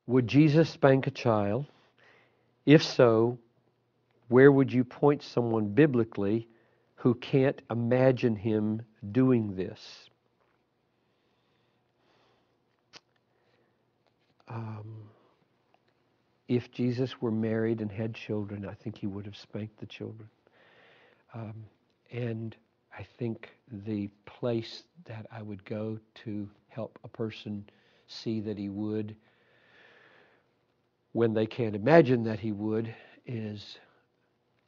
Would Jesus spank a child? If so, where would you point someone biblically who can't imagine him doing this? If Jesus were married and had children, I think he would have spanked the children. And I think the place that I would go to help a person see that he would, when they can't imagine that he would, is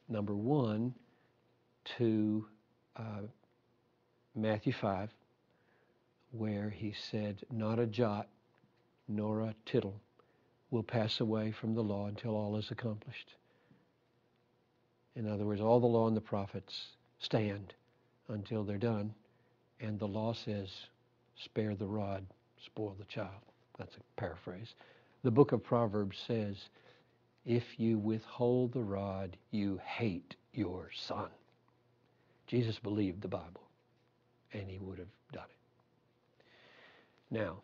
number one, to Matthew 5, where he said, not a jot nor a tittle will pass away from the law until all is accomplished. In other words, all the law and the prophets stand until they're done, and the law says, spare the rod, spoil the child. That's a paraphrase. The book of Proverbs says, if you withhold the rod, you hate your son. Jesus believed the Bible, and he would have done it. Now,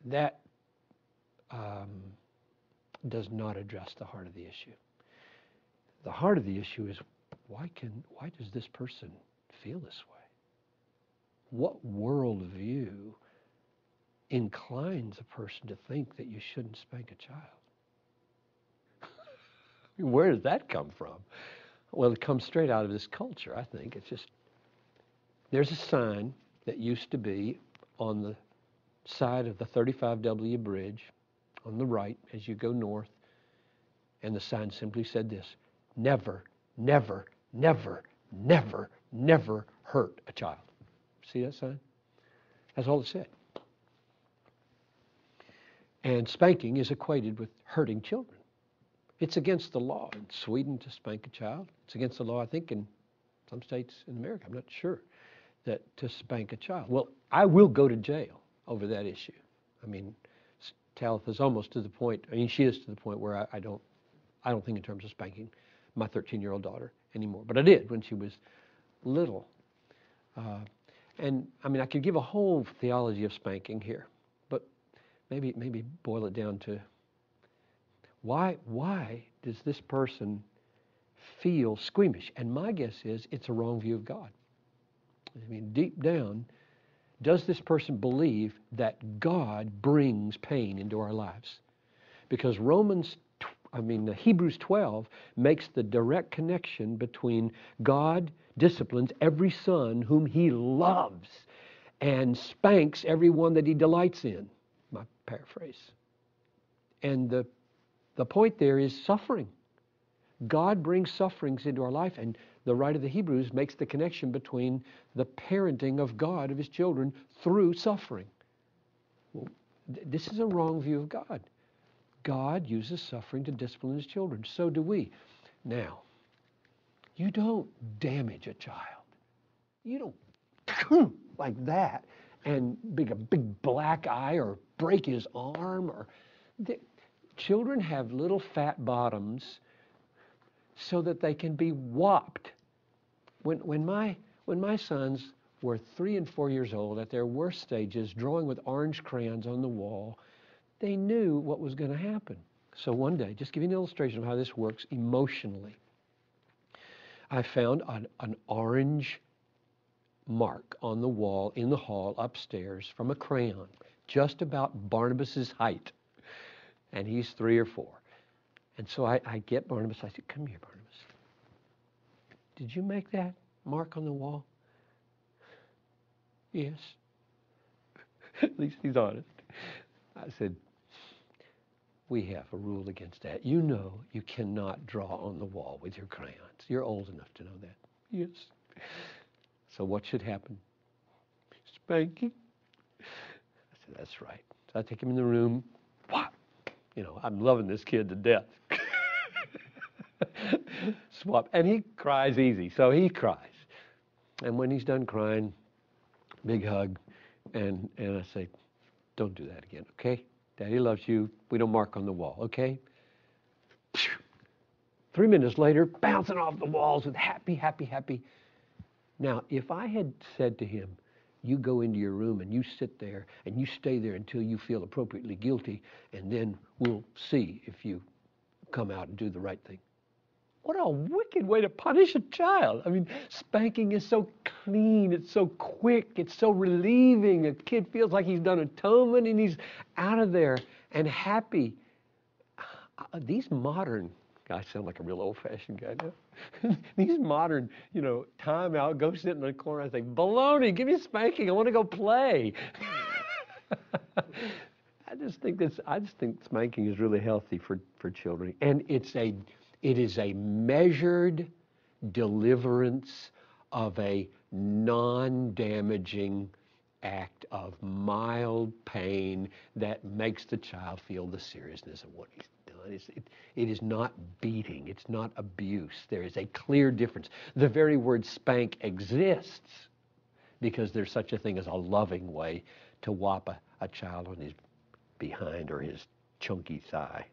that does not address the heart of the issue. The heart of the issue is, why does this person feel this way? What worldview inclines a person to think that you shouldn't spank a child? Where does that come from? Well, it comes straight out of this culture, I think. It's just, there's a sign that used to be on the side of the 35W bridge on the right as you go north, and the sign simply said this: never, never, never, never, never hurt a child. See that sign? That's all it said. And spanking is equated with hurting children. It's against the law in Sweden to spank a child. It's against the law, I think, in some states in America. I'm not sure that to spank a child. Well, I will go to jail over that issue. I mean, Talitha's almost to the point. I mean, she is to the point where I don't think in terms of spanking my 13-year-old daughter anymore. But I did when she was little. And I mean, I could give a whole theology of spanking here, but maybe boil it down to why does this person feel squeamish? And my guess is it's a wrong view of God. I mean, deep down, does this person believe that God brings pain into our lives? Because Hebrews 12 makes the direct connection between God disciplines every son whom he loves and spanks everyone that he delights in. My paraphrase. And the point there is suffering. God brings sufferings into our life, and the writer of the Hebrews makes the connection between the parenting of God of his children through suffering. Well, this is a wrong view of God. God uses suffering to discipline his children. So do we. Now, you don't damage a child. You don't like that and make a big black eye or break his arm. Children have little fat bottoms so that they can be whopped. When my sons were 3 and 4 years old, at their worst stages, drawing with orange crayons on the wall, they knew what was going to happen. So one day, just give you an illustration of how this works emotionally, I found an orange mark on the wall in the hall upstairs from a crayon, just about Barnabas's height. And he's 3 or 4. And so I get Barnabas. I said, come here, Barnabas. Did you make that mark on the wall? Yes. At least he's honest. I said, we have a rule against that. You know you cannot draw on the wall with your crayons. You're old enough to know that. Yes. So what should happen? Spanking. I said, that's right. So I take him in the room. Whop. I'm loving this kid to death. Swap. And he cries easy, so he cries. And when he's done crying, big hug, and I say, don't do that again, okay? Daddy loves you. We don't mark on the wall, okay? 3 minutes later, bouncing off the walls with happy, happy, happy. Now, if I had said to him, You go into your room and you sit there and you stay there until you feel appropriately guilty, and then we'll see if you come out and do the right thing. What a wicked way to punish a child. I mean, spanking is so clean, it's so quick, it's so relieving. A kid feels like he's done atonement and he's out of there and happy. These modern, I sound like a real old-fashioned guy now. These modern, time out, go sit in the corner. I think, baloney, give me a spanking. I want to go play. I just think spanking is really healthy for children, and it is a measured deliverance of a non-damaging act of mild pain that makes the child feel the seriousness of what he's done. It is not beating. It's not abuse. There is a clear difference. The very word spank exists because there's such a thing as a loving way to whop a child on his behind or his chunky thigh.